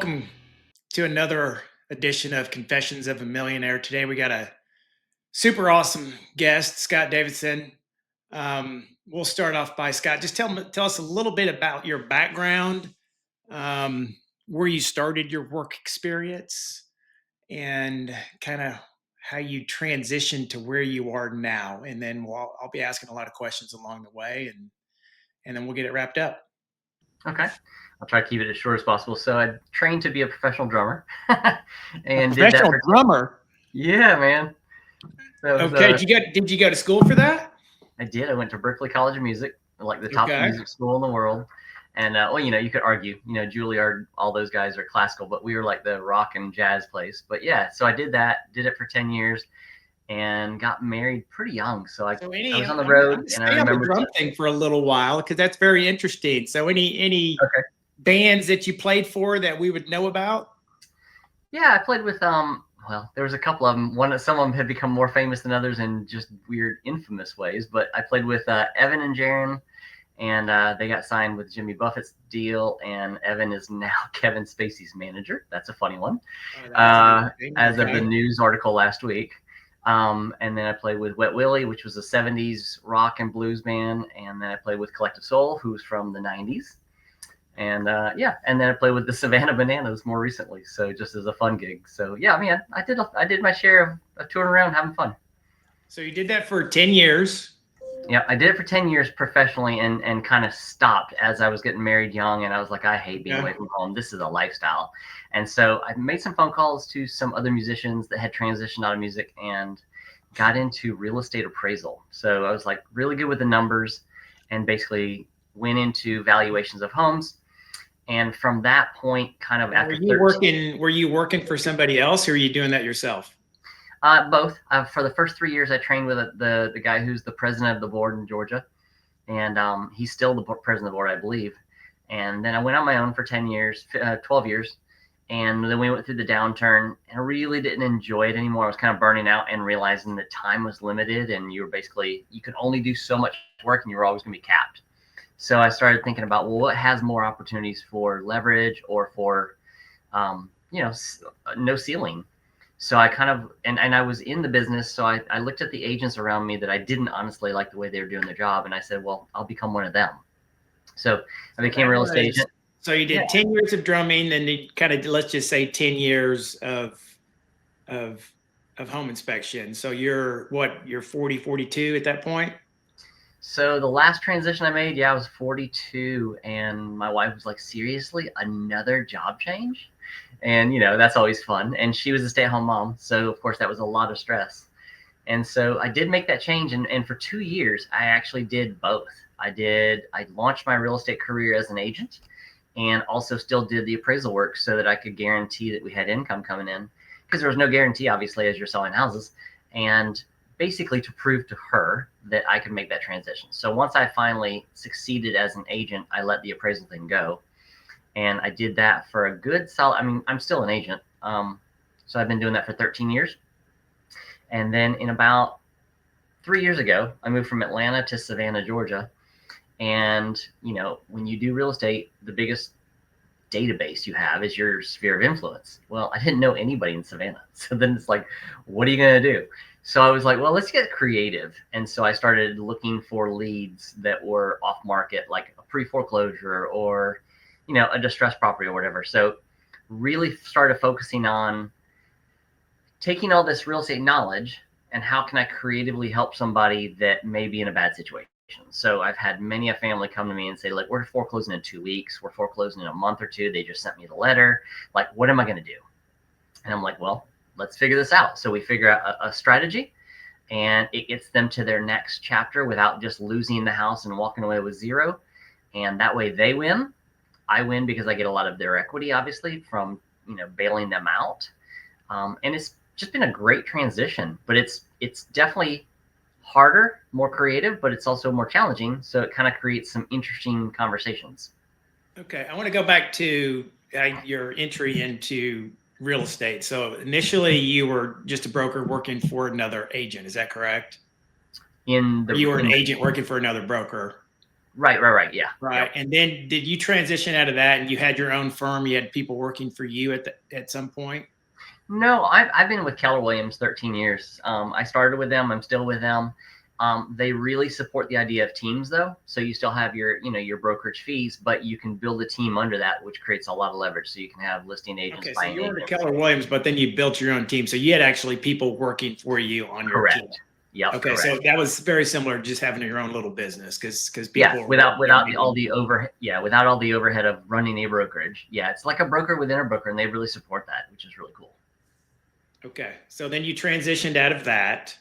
welcome to another edition of Confessions of a Millionaire. Today we got a super awesome guest, Scott Davidson. We'll start off by Scott. Just tell us a little bit about your background, where you started your work experience, and kind of how you transitioned to where you are now. And then I'll be asking a lot of questions along the way, and then we'll get it wrapped up. Okay. I'll try to keep it as short as possible. So I trained to be a professional drummer. And professional drummer? Yeah, man. Okay. Did you go to school for that? I did. I went to Berklee College of Music, like the top music school in the world. And, you could argue, Juilliard, all those guys are classical, but we were like the rock and jazz place. But yeah, so I did that, did it for 10 years and got married pretty young. So I was on the road and I remember the drum thing for a little while because that's very interesting. So any bands that you played for that we would know about? Yeah, I played with there was a couple of them. Some of them have become more famous than others in just weird, infamous ways. But I played with Evan and Jaron, and they got signed with Jimmy Buffett's deal. And Evan is now Kevin Spacey's manager. That's a funny one. As of the news article last week. And then I played with Wet Willie, which was a 70s rock and blues band. And then I played with Collective Soul, who's from the 90s. And and then I played with the Savannah Bananas more recently, so just as a fun gig. So yeah, man, I did my share of touring around, having fun. So you did that for 10 years. Yeah, I did it for 10 years professionally, and kind of stopped as I was getting married young, and I was like, I hate being away from home. This is a lifestyle. And so I made some phone calls to some other musicians that had transitioned out of music and got into real estate appraisal. So I was like really good with the numbers, and basically went into valuations of homes. And from that point, kind of after were you working for somebody else, or are you doing that yourself? Both. For the first 3 years, I trained with the guy who's the president of the board in Georgia, and he's still the president of the board, I believe. And then I went on my own for 12 years, and then we went through the downturn, and I really didn't enjoy it anymore. I was kind of burning out and realizing that time was limited, and you could only do so much work, and you were always going to be capped. So I started thinking about, well, what has more opportunities for leverage or for, no ceiling. So I kind of, and I was in the business. So I looked at the agents around me that I didn't honestly like the way they were doing their job. And I said, well, I'll become one of them. So I became a real estate agent. So you did 10 years of drumming, then you kind of, let's just say 10 years of home inspection. So you're 40, 42 at that point? So the last transition I made, I was 42, and my wife was like, seriously, another job change? And, that's always fun. And she was a stay-at-home mom. So, of course, that was a lot of stress. And so I did make that change. And for 2 years, I actually did both. I launched my real estate career as an agent and also still did the appraisal work so that I could guarantee that we had income coming in, because there was no guarantee, obviously, as you're selling houses. And basically to prove to her that I could make that transition. So once I finally succeeded as an agent, I let the appraisal thing go. And I did that for a good solid, I'm still an agent. So I've been doing that for 13 years. And then in about 3 years ago, I moved from Atlanta to Savannah, Georgia. And, when you do real estate, the biggest database you have is your sphere of influence. Well, I didn't know anybody in Savannah. So then it's like, what are you going to do? So I was like, well, let's get creative. And so I started looking for leads that were off market, like a pre-foreclosure or, a distressed property or whatever. So really started focusing on taking all this real estate knowledge and how can I creatively help somebody that may be in a bad situation. So I've had many a family come to me and say, like, we're foreclosing in 2 weeks. We're foreclosing in a month or two. They just sent me the letter. Like, what am I going to do? And I'm like, well, let's figure this out. So we figure out a strategy, and it gets them to their next chapter without just losing the house and walking away with zero. And that way they win. I win because I get a lot of their equity, obviously, from, bailing them out. And it's just been a great transition, but it's definitely harder, more creative, but it's also more challenging. So it kind of creates some interesting conversations. Okay. I want to go back to your entry into real estate. So initially you were just a broker working for another agent. Is that correct? You were an agent working for another broker. Right. Yeah. Right. Yep. And then did you transition out of that and you had your own firm? You had people working for you at some point? No, I've been with Keller Williams 13 years. I started with them. I'm still with them. They really support the idea of teams, though. So you still have your brokerage fees, but you can build a team under that, which creates a lot of leverage. So you can have listing agents, Okay, so buying you were at agents. Keller Williams, but then you built your own team. So you had actually people working for you on your team. Correct. Yep. Okay, so Correct. that was very similar to just having your own little business because Yeah. people are Without working there without all making. the overhead. Yeah. Without all the overhead of running a brokerage. Yeah. It's like a broker within a broker, and they really support that, which is really cool. Okay, so then you transitioned out of that.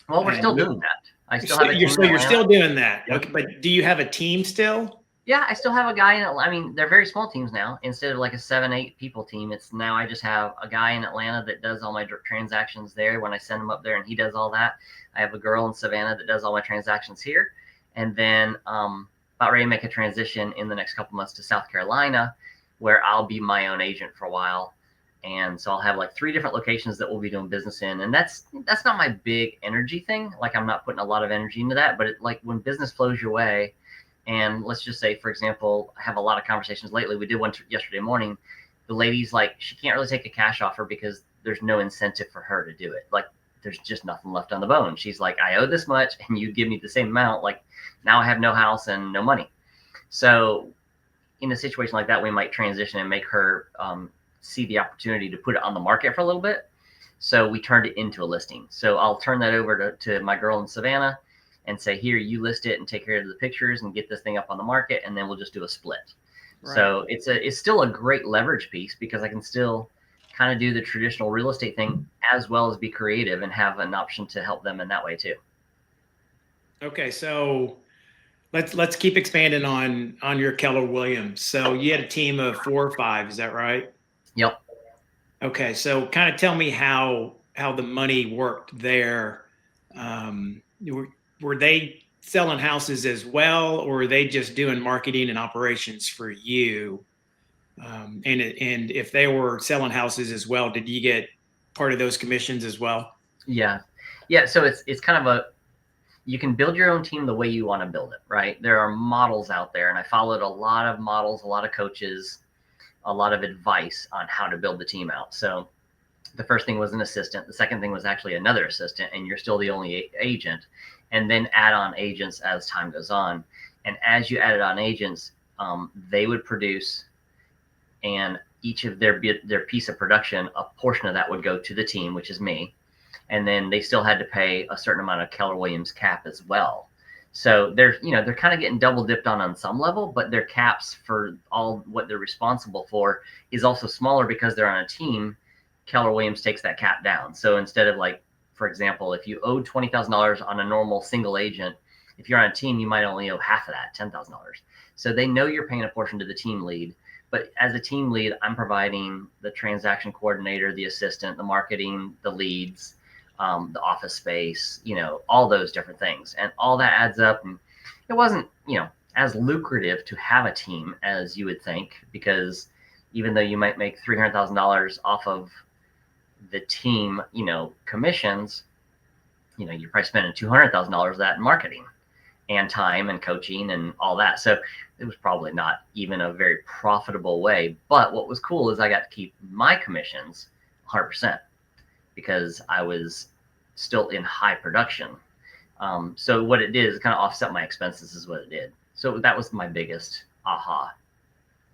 Well, we're still And doing that. I still have a team in you're Atlanta. still doing that. Yep. Okay, but do you have a team still? Yeah, I still have a guy in Atlanta. I mean, they're very small teams now. Instead of like a 7, 8 people team, it's now I just have a guy in Atlanta that does all my transactions there when I send them up there, and he does all that. I have a girl in Savannah that does all my transactions here, and then about ready to make a transition in the next couple months to South Carolina, where I'll be my own agent for a while. And so I'll have like 3 different locations that we'll be doing business in, and that's not my big energy thing. Like I'm not putting a lot of energy into that, but like when business flows your way. And let's just say, for example, I have a lot of conversations lately. We did one yesterday morning. The lady's like, she can't really take a cash offer because there's no incentive for her to do it. Like, there's just nothing left on the bone. She's like, I owe this much, and you give me the same amount. Like, now I have no house and no money. So, in a situation like that, we might transition and make her see the opportunity to put it on the market for a little bit. So we turned it into a listing. So I'll turn that over to my girl in Savannah and say, here, you list it and take care of the pictures and get this thing up on the market, and then we'll just do a split. Right. So it's still a great leverage piece because I can still kind of do the traditional real estate thing as well as be creative and have an option to help them in that way too. Okay, so let's keep expanding on your Keller Williams. So you had a team of 4 or 5, is that right? Yep. Okay, so kind of tell me how the money worked there. Were they selling houses as well, or were they just doing marketing and operations for you? And if they were selling houses as well, did you get part of those commissions as well? Yeah. So it's kind of you can build your own team the way you want to build it, right? There are models out there, and I followed a lot of models, a lot of coaches, a lot of advice on how to build the team out. So the first thing was an assistant. The second thing was actually another assistant, and you're still the only agent. And then add on agents as time goes on. And as you added on agents, they would produce, and each of their piece of production, a portion of that would go to the team, which is me. And then they still had to pay a certain amount of Keller Williams cap as well. So they're kind of getting double dipped on some level, but their caps for all what they're responsible for is also smaller because they're on a team. Keller Williams takes that cap down. So instead of, like, for example, if you owed $20,000 on a normal single agent, if you're on a team, you might only owe half of that, $10,000. So they know you're paying a portion to the team lead. But as a team lead, I'm providing the transaction coordinator, the assistant, the marketing, the leads, the office space, all those different things. And all that adds up. And it wasn't, as lucrative to have a team as you would think, because even though you might make $300,000 off of the team, commissions, you're probably spending $200,000 of that in marketing and time and coaching and all that. So it was probably not even a very profitable way. But what was cool is I got to keep my commissions 100% because I was still in high production. So what it did is kind of offset my expenses is what it did. So that was my biggest aha.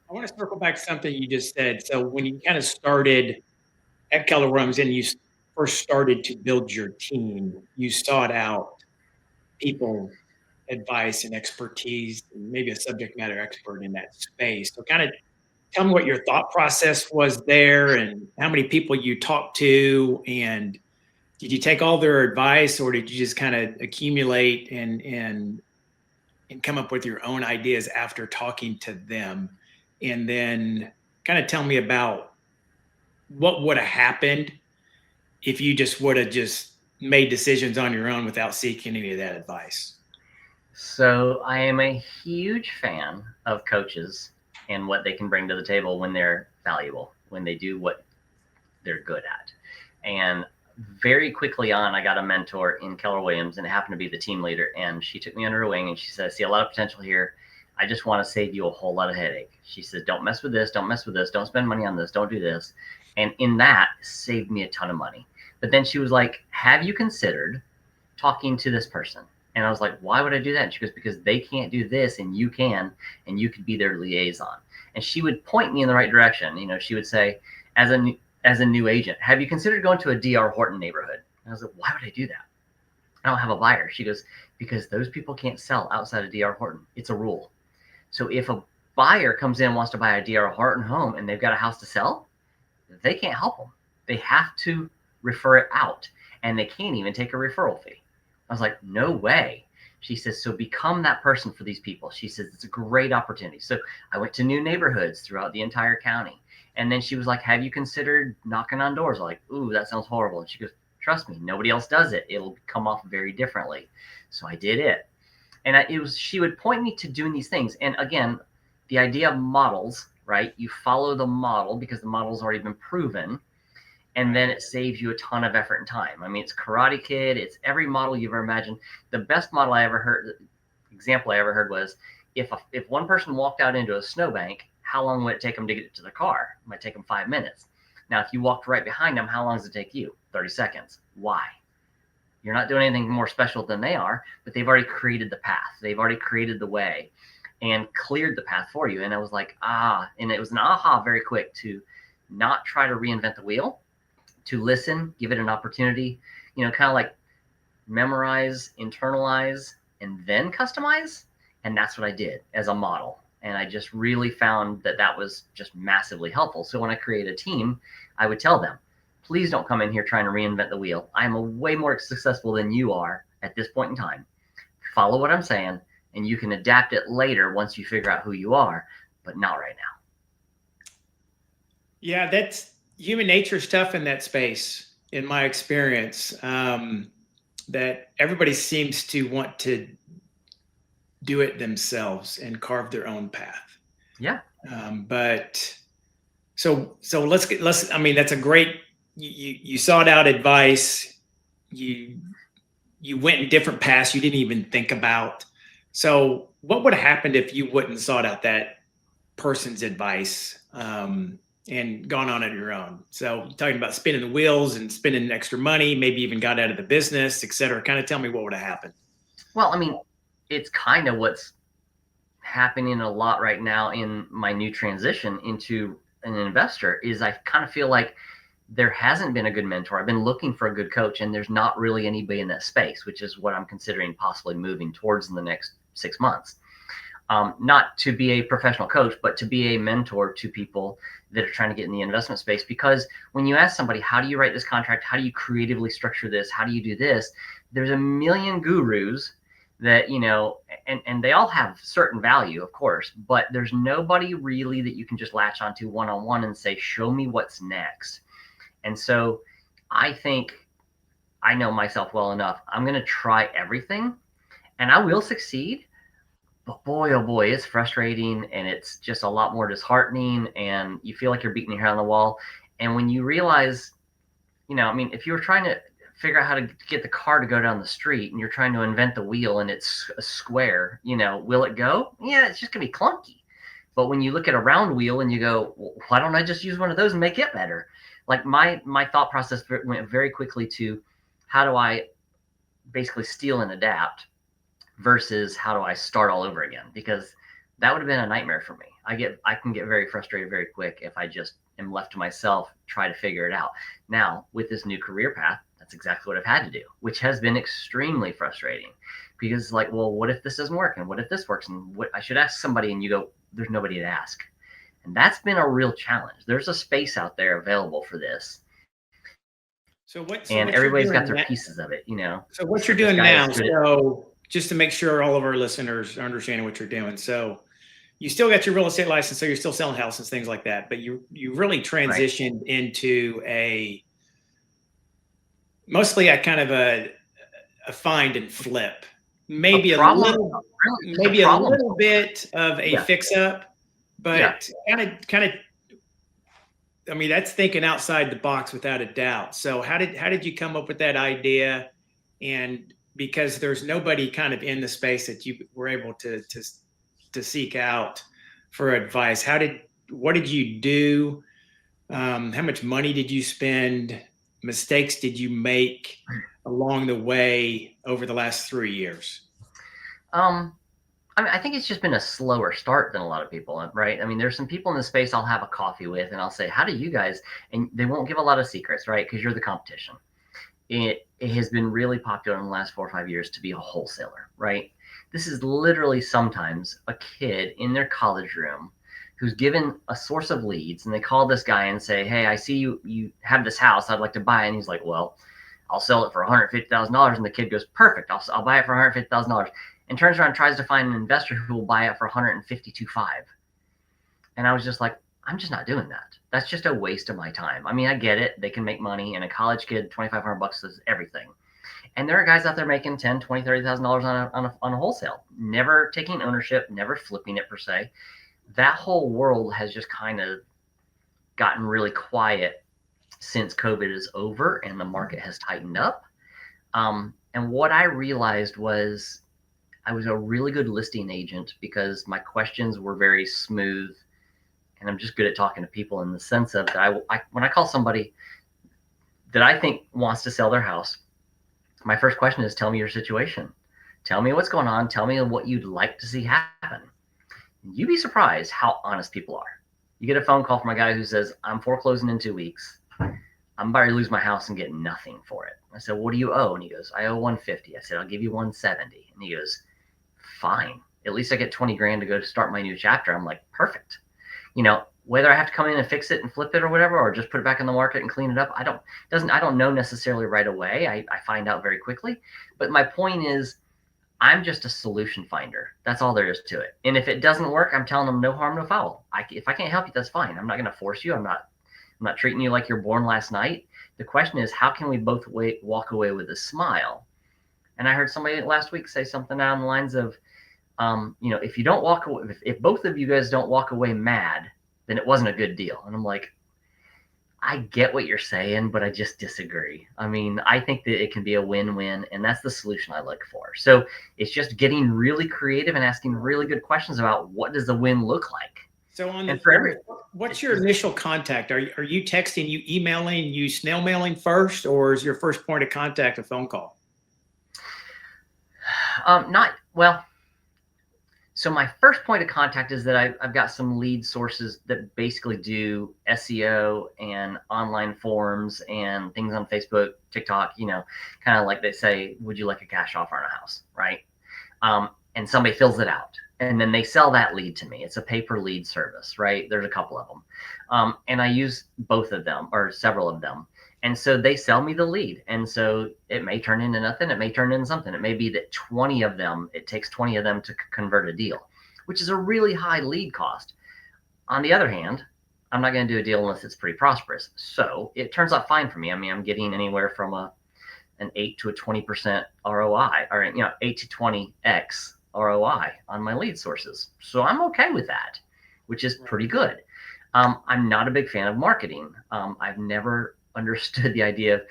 I want to circle back to something you just said. So when you kind of started at Keller Williams and you first started to build your team, you sought out people, advice, and expertise, and maybe a subject matter expert in that space. So kind of tell me what your thought process was there and how many people you talked to, and did you take all their advice, or did you just kind of accumulate and come up with your own ideas after talking to them? And then kind of tell me about what would have happened if you just would have just made decisions on your own without seeking any of that advice. So I am a huge fan of coaches and what they can bring to the table when they're valuable, when they do what they're good at. And very quickly on, I got a mentor in Keller Williams, and it happened to be the team leader. And she took me under her wing and she said, I see a lot of potential here. I just want to save you a whole lot of headache. She said, don't mess with this. Don't mess with this. Don't spend money on this. Don't do this. And in that, saved me a ton of money. But then she was like, have you considered talking to this person? And I was like, why would I do that? And she goes, because they can't do this and you can, and you could be their liaison. And she would point me in the right direction. You know, she would say, as a new agent, have you considered going to a D.R. Horton neighborhood? And I was like, why would I do that? I don't have a buyer. She goes, because those people can't sell outside of D.R. Horton. It's a rule. So if a buyer comes in and wants to buy a D.R. Horton home and they've got a house to sell, they can't help them. They have to refer it out, and they can't even take a referral fee. I was like, no way. She says, so become that person for these people. She says, it's a great opportunity. So I went to new neighborhoods throughout the entire county. And then she was like, have you considered knocking on doors? I'm like, ooh, that sounds horrible. And she goes, trust me, nobody else does it. It'll come off very differently. So I did it. And she would point me to doing these things. And again, the idea of models, right? You follow the model because the model's already been proven. And then it saves you a ton of effort and time. I mean, it's Karate Kid. It's every model you've ever imagined. The best model I ever heard, example I ever heard was, if one person walked out into a snowbank, how long would it take them to get to their car? It might take them 5 minutes. Now, if you walked right behind them, how long does it take you? 30 seconds. Why? You're not doing anything more special than they are, but they've already created the path. They've already created the way and cleared the path for you. And I was like, and it was an aha very quick to not try to reinvent the wheel, to listen, give it an opportunity, you know, kind of like memorize, internalize, and then customize. And that's what I did as a model. And I just really found that was just massively helpful. So when I create a team, I would tell them, please don't come in here trying to reinvent the wheel. I'm a way more successful than you are at this point in time. Follow what I'm saying, and you can adapt it later once you figure out who you are, but not right now. Yeah, that's human nature stuff in that space, in my experience, that everybody seems to want to do it themselves and carve their own path. Yeah. But so let's, I mean, that's a great, you sought out advice. You went in different paths you didn't even think about. So what would have happened if you wouldn't sought out that person's advice, and gone on your own? So talking about spinning the wheels and spending extra money, maybe even got out of the business, et cetera. Kind of tell me what would have happened. Well, I mean, it's kind of what's happening a lot right now in my new transition into an investor is I kind of feel like there hasn't been a good mentor. I've been looking for a good coach, and there's not really anybody in that space, which is what I'm considering possibly moving towards in the next 6 months. Not to be a professional coach, but to be a mentor to people that are trying to get in the investment space. Because when you ask somebody, how do you write this contract? How do you creatively structure this? How do you do this? There's a million gurus that, you know, and they all have certain value, of course, but there's nobody really that you can just latch onto one-on-one and say, show me what's next. And so I think I know myself well enough. I'm going to try everything, and I will succeed. But boy, oh boy, it's frustrating, and it's just a lot more disheartening, and you feel like you're beating your head on the wall. And when you realize, you know, I mean, if you were trying to figure out how to get the car to go down the street and you're trying to invent the wheel and it's a square, you know, will it go? Yeah, it's just gonna be clunky. But when you look at a round wheel and you go, well, why don't I just use one of those and make it better? Like my thought process went very quickly to, how do I basically steal and adapt versus how do I start all over again? Because that would have been a nightmare for me. I can get very frustrated very quick if I just am left to myself, try to figure it out. Now, with this new career path, that's exactly what I've had to do, which has been extremely frustrating, because it's like, well, what if this doesn't work? And what if this works? And what I should ask somebody, and you go, there's nobody to ask. And that's been a real challenge. There's a space out there available for this. So and everybody's got their pieces of it, you know. So what you're doing now, so just to make sure all of our listeners are understanding what you're doing. So you still got your real estate license, so you're still selling houses, things like that, but you really transitioned into mostly a kind of a find and flip, maybe a little bit of a fix up, but kind of I mean, that's thinking outside the box without a doubt. So how did you come up with that idea? And because there's nobody kind of in the space that you were able to seek out for advice, what did you do? How much money did you spend? Mistakes did you make along the way over the last 3 years? Um, I mean, I think it's just been a slower start than a lot of people, right? I mean, there's some people in the space I'll have a coffee with and I'll say, how do you guys, and they won't give a lot of secrets, right? Because you're the competition. It has been really popular in the last 4 or 5 years to be a wholesaler, right? This is literally sometimes a kid in their college room who's given a source of leads, and they call this guy and say, hey, I see you have this house, I'd like to buy it. And he's like, well, I'll sell it for $150,000. And the kid goes, perfect, I'll buy it for $150,000. And turns around and tries to find an investor who will buy it for $152,500. And I was just like, I'm just not doing that. That's just a waste of my time. I mean, I get it. They can make money, and a college kid, $2,500 is everything. And there are guys out there making $10,000, $20,000, $30,000 on a wholesale, never taking ownership, never flipping it per se. That whole world has just kind of gotten really quiet since COVID is over and the market has tightened up. And what I realized was I was a really good listing agent because my questions were very smooth, and I'm just good at talking to people in the sense of that when I call somebody that I think wants to sell their house, my first question is, tell me your situation. Tell me what's going on. Tell me what you'd like to see happen. You'd be surprised how honest people are. You get a phone call from a guy who says, I'm foreclosing in 2 weeks. I'm about to lose my house and get nothing for it. I said, what do you owe? And he goes, I owe 150. I said, I'll give you 170. And he goes, fine. At least I get 20 grand to go start my new chapter. I'm like, perfect. You know, whether I have to come in and fix it and flip it or whatever, or just put it back in the market and clean it up, I don't know necessarily right away. I find out very quickly. But my point is, I'm just a solution finder. That's all there is to it. And if it doesn't work, I'm telling them no harm, no foul. If I can't help you, that's fine. I'm not going to force you. I'm not treating you like you're born last night. The question is, how can we both walk away with a smile? And I heard somebody last week say something down the lines of, you know, if you don't walk away, if both of you guys don't walk away mad, then it wasn't a good deal. And I'm like, I get what you're saying, but I just disagree. I mean, I think that it can be a win-win, and that's the solution I look for. So it's just getting really creative and asking really good questions about what does the win look like. So And what's your initial contact? Are you texting, you emailing, you snail mailing first, or is your first point of contact a phone call? Not well. So my first point of contact is that I've got some lead sources that basically do SEO and online forums and things on Facebook, TikTok, you know, kind of like they say, would you like a cash offer on a house, right? And somebody fills it out, and then they sell that lead to me. It's a pay-per lead service, right? There's a couple of them. And I use both of them or several of them. And so they sell me the lead. And so it may turn into nothing. It may turn into something. It may be that it takes 20 of them to convert a deal, which is a really high lead cost. On the other hand, I'm not going to do a deal unless it's pretty prosperous. So it turns out fine for me. I mean, I'm getting anywhere from an 8 to a 20% ROI, or, you know, 8 to 20x ROI on my lead sources. So I'm okay with that, which is pretty good. I'm not a big fan of marketing. I've never understood the idea of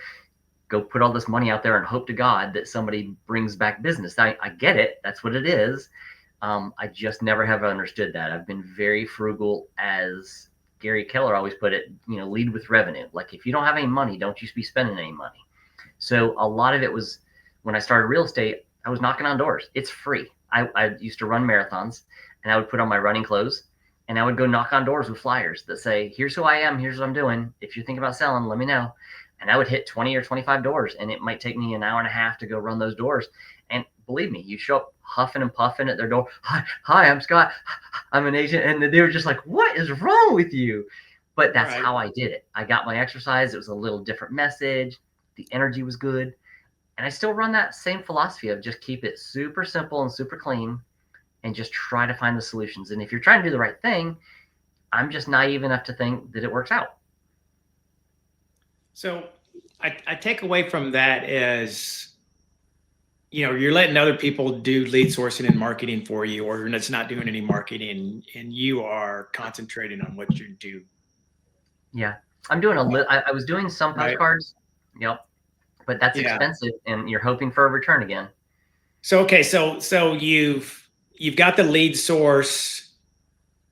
go put all this money out there and hope to God that somebody brings back business. I get it. That's what it is. I just never have understood that. I've been very frugal, as Gary Keller always put it, you know, lead with revenue. Like, if you don't have any money, don't you be spending any money. So a lot of it was, when I started real estate, I was knocking on doors. It's free. I used to run marathons, and I would put on my running clothes, and I would go knock on doors with flyers that say, here's who I am, here's what I'm doing. If you're thinking about selling, let me know. And I would hit 20 or 25 doors, and it might take me an hour and a half to go run those doors. And believe me, you show up huffing and puffing at their door. Hi, I'm Scott. I'm an agent. And they were just like, what is wrong with you? But that's how I did it. I got my exercise. It was a little different message. The energy was good. And I still run that same philosophy of just keep it super simple and super clean, and just try to find the solutions. And if you're trying to do the right thing, I'm just naive enough to think that it works out. So I take away from that as, you know, you're letting other people do lead sourcing and marketing for you, or it's not doing any marketing, and you are concentrating on what you do. Yeah. I'm doing I was doing some right? postcards. Yep. But that's Yeah. expensive and you're hoping for a return again. So okay, so you've got the lead source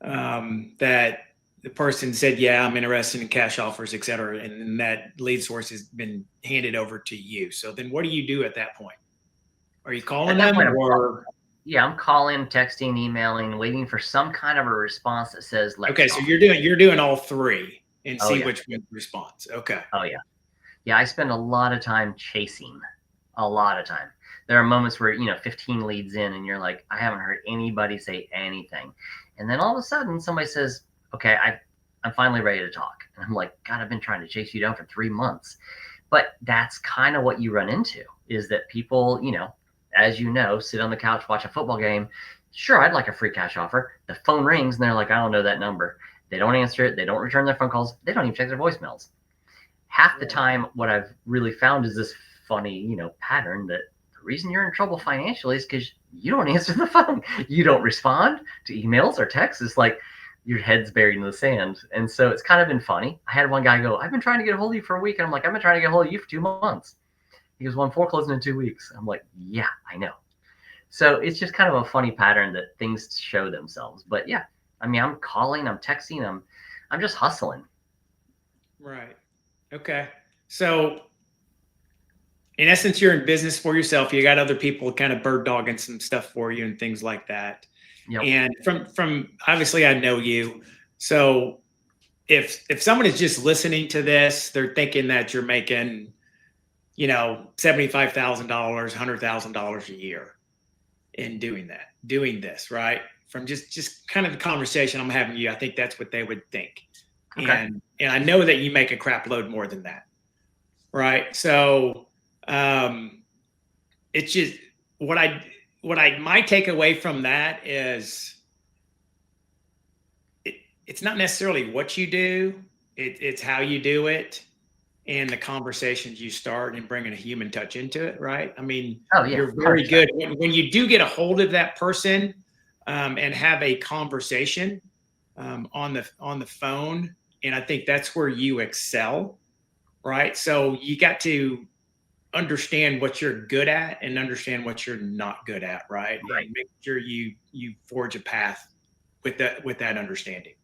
that the person said, yeah, I'm interested in cash offers, et cetera, and then that lead source has been handed over to you. So then, what do you do at that point? Are you At calling that them point, or? yeah, I'm calling, texting, emailing, waiting for some kind of a response that says, let's Okay, so talk. you're doing all three and Oh see yeah. which one responds. Okay. Oh yeah. Yeah. I spend a lot of time chasing, a lot of time. There are moments where, 15 leads in and you're like, I haven't heard anybody say anything. And then all of a sudden somebody says, okay, I'm finally ready to talk. And I'm like, God, I've been trying to chase you down for 3 months. But that's kind of what you run into, is that people, as you know, sit on the couch, watch a football game. Sure, I'd like a free cash offer. The phone rings and they're like, I don't know that number. They don't answer it. They don't return their phone calls. They don't even check their voicemails. Half the Right. time, what I've really found is this funny, pattern that the reason you're in trouble financially is because you don't answer the phone. You don't respond to emails or texts. It's like your head's buried in the sand. And so it's kind of been funny. I had one guy go, I've been trying to get a hold of you for a week. And I'm like, I've been trying to get a hold of you for 2 months. He goes, well, I'm foreclosing in 2 weeks. I'm like, yeah, I know. So it's just kind of a funny pattern that things show themselves. But yeah, I mean, I'm calling, I'm texting, I'm just hustling. Right. Okay. So in essence, you're in business for yourself. You got other people kind of bird dogging some stuff for you and things like that. Yep. And from obviously I know you. So if someone is just listening to this, they're thinking that you're making, $75,000, $100,000 a year in doing this, right? From just kind of the conversation I'm having with you, I think that's what they would think. Okay. And I know that you make a crap load more than that, right? So um, it's just what I might take away from that is it's not necessarily what you do, it's how you do it and the conversations you start and bringing a human touch into it, right? I mean, Oh yeah, you're very 100%. good when you do get a hold of that person and have a conversation on the phone, and I think that's where you excel, right? So you got to understand what you're good at and understand what you're not good at, right? Right. And make sure you forge a path with that understanding.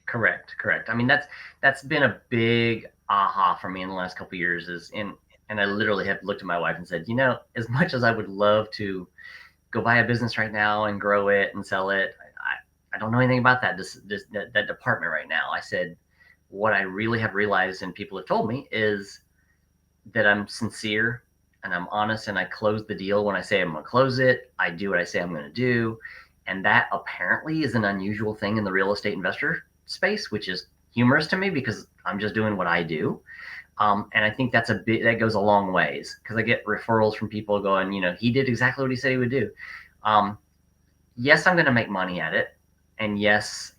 Correct. Correct. I mean, that's been a big aha for me in the last couple of years. And I literally have looked at my wife and said, as much as I would love to go buy a business right now and grow it and sell it, I don't know anything about that department right now. I said, what I really have realized, and people have told me, is that I'm sincere and I'm honest, and I close the deal when I say I'm going to close it. I do what I say I'm going to do. And that apparently is an unusual thing in the real estate investor space, which is humorous to me because I'm just doing what I do. And I think that goes a long ways, because I get referrals from people going, he did exactly what he said he would do. Um, yes, I'm going to make money at it. And yes,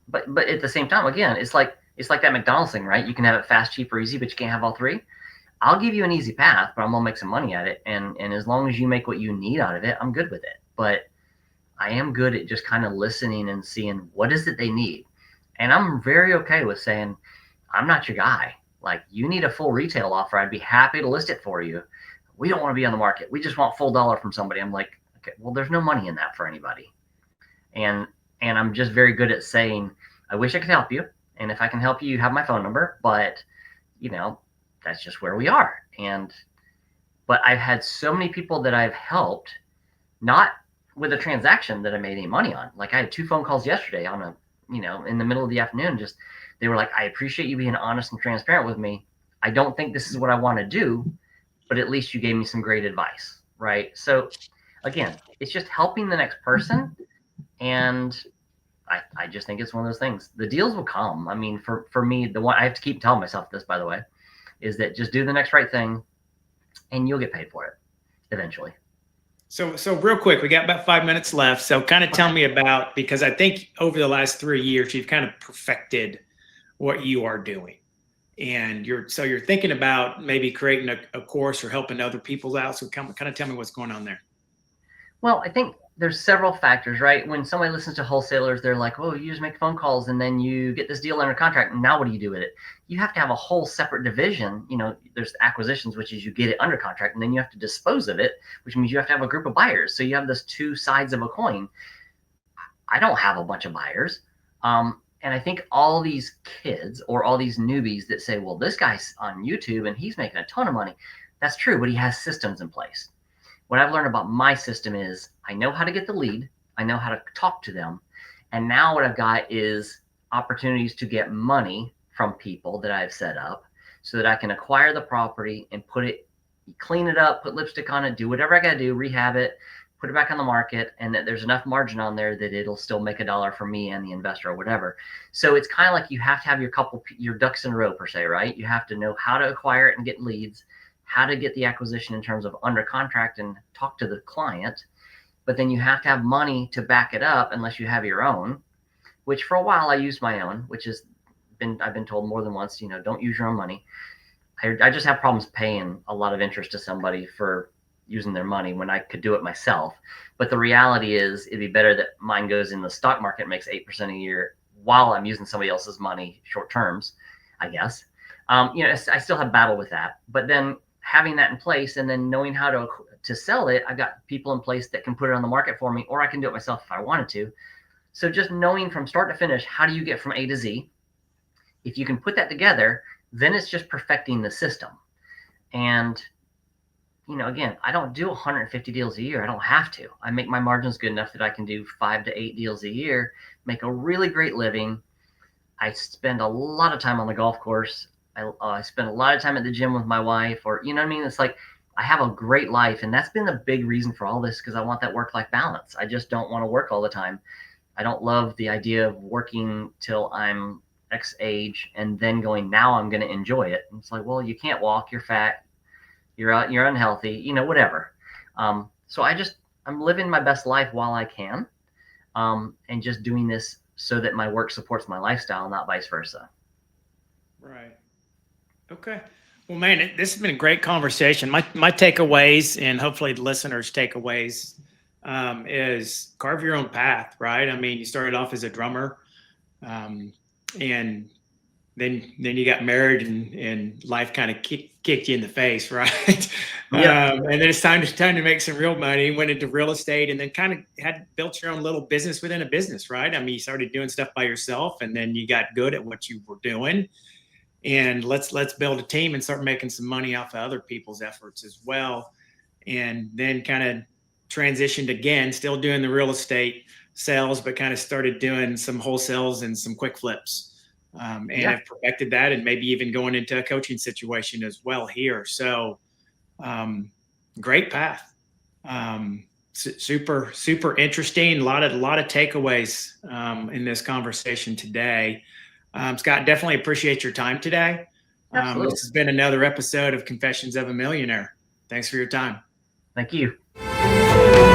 but at the same time, again, it's like that McDonald's thing, right? You can have it fast, cheap, or easy, but you can't have all three. I'll give you an easy path, but I'm gonna make some money at it, and as long as you make what you need out of it, I'm good with it. But I am good at just kind of listening and seeing what is it they need, and I'm very okay with saying, I'm not your guy. Like, you need a full retail offer, I'd be happy to list it for you. We don't want to be on the market. We just want full dollar from somebody. I'm like, okay, well, there's no money in that for anybody, and and I'm just very good at saying, I wish I could help you, and if I can help you, you have my phone number, but you know that's just where we are. But I've had so many people that I've helped, not with a transaction that I made any money on. Like, I had 2 phone calls yesterday on in the middle of the afternoon. Just, they were like, I appreciate you being honest and transparent with me. I don't think this is what I want to do, but at least you gave me some great advice. Right. So again, it's just helping the next person. And I just think it's one of those things. The deals will come. I mean, for me, the one I have to keep telling myself this, by the way, is that just do the next right thing and you'll get paid for it eventually. So real quick, we got about 5 minutes left. So kind of tell Okay. me about, because I think over the last 3 years, you've kind of perfected what you are doing. And you're thinking about maybe creating a course or helping other people out. So kind of tell me what's going on there. Well, I think there's several factors, right? When somebody listens to wholesalers, they're like, oh, you just make phone calls and then you get this deal under contract. And now what do you do with it? You have to have a whole separate division. There's acquisitions, which is you get it under contract, and then you have to dispose of it, which means you have to have a group of buyers. So you have those two sides of a coin. I don't have a bunch of buyers. And I think all these kids or all these newbies that say, well, this guy's on YouTube and he's making a ton of money. That's true, but he has systems in place. What I've learned about my system is I know how to get the lead. I know how to talk to them. And now what I've got is opportunities to get money from people that I've set up so that I can acquire the property and clean it up, put lipstick on it, do whatever I got to do, rehab it, put it back on the market, and that there's enough margin on there that it'll still make $1 for me and the investor or whatever. So it's kind of like you have to have your ducks in a row per se, right? You have to know how to acquire it and get leads, how to get the acquisition in terms of under contract and talk to the client. But then you have to have money to back it up unless you have your own, which for a while I used my own, I've been told more than once, don't use your own money. I just have problems paying a lot of interest to somebody for using their money when I could do it myself. But the reality is it'd be better that mine goes in the stock market, makes 8% a year while I'm using somebody else's money short terms, I guess. I still have battle with that, but then having that in place and then knowing how to sell it, I've got people in place that can put it on the market for me, or I can do it myself if I wanted to. So just knowing from start to finish, how do you get from A to Z? If you can put that together, then it's just perfecting the system. And again, I don't do 150 deals a year. I don't have to. I make my margins good enough that I can do 5 to 8 deals a year, make a really great living. I spend a lot of time on the golf course. I spend a lot of time at the gym with my wife, or, It's like I have a great life. And that's been the big reason for all this, because I want that work-life balance. I just don't want to work all the time. I don't love the idea of working till I'm X age and then going, now I'm going to enjoy it. And it's like, well, you can't walk, you're fat, you're unhealthy, whatever. So I'm living my best life while I can, and just doing this so that my work supports my lifestyle, not vice versa. Right. Okay. Well, man, this has been a great conversation. My takeaways, and hopefully the listeners' takeaways, is carve your own path, right? I mean, you started off as a drummer, and then you got married, and life kind of kicked you in the face, right? Yep. And then it's time to make some real money. Went into real estate, and then kind of had built your own little business within a business, right? I mean, you started doing stuff by yourself, and then you got good at what you were doing. And let's build a team and start making some money off of other people's efforts as well. And then kind of transitioned again, still doing the real estate sales, but kind of started doing some wholesales and some quick flips. And have perfected that, and maybe even going into a coaching situation as well here. So great path. Super, super interesting. A lot of takeaways in this conversation today. Scott, definitely appreciate your time today. This has been another episode of Confessions of a Millionaire. Thanks for your time. Thank you.